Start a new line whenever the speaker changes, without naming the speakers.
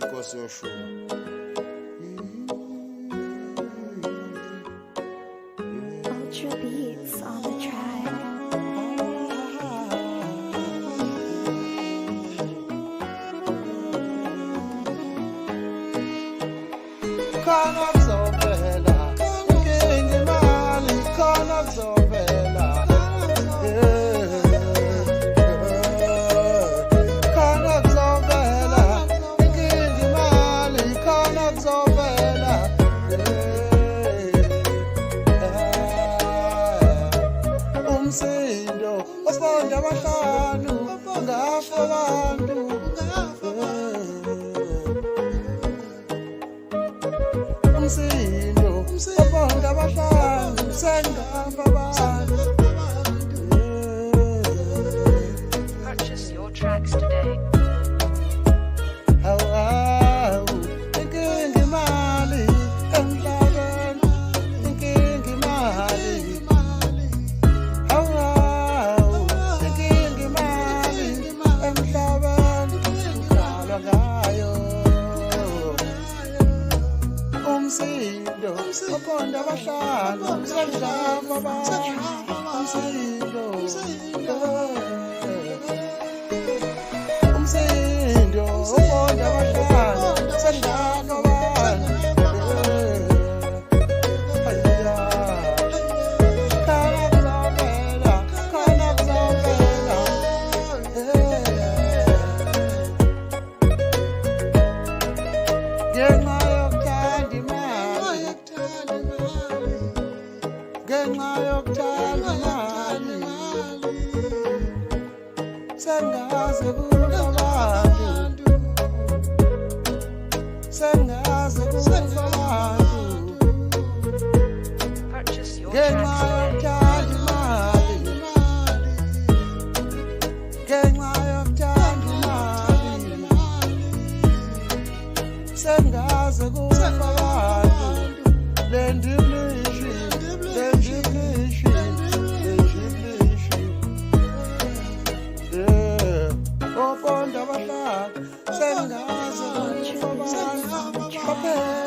Inkosi yoshuma.
Ultra beats on the track.
Khona kuzovela inkinga imali, khona kuzovela khona kuzovela inkinga imali, khona kuzovela umsindo osibonda abahlanu ngafa abantu umsindo osibonda abahlanu sengafa abantu.
Purchase your tracks today.
Inkinga imali emhlabeni, inkinga imali. Inkinga imali emhlabeni, kuqalwa ngayo. Umsindo oponda abahlanu sengafa abantu. Umsindo umsindo oponda abahlanu sengafa abantu. Khona kuzovela ngenxa yokuthanda imali, ngenxa yokuthanda imali, sengaze kufa abantu, sengaze kufa abantu,
Purchase your
ngenxa
tracks today.
yokuthanda imali, ngenxa yokuthanda imali, sengaze kufa abantu. Lendiblishi, lendiblishi, lendiblishi. Oponda abahlanu sengaze kufa abantu.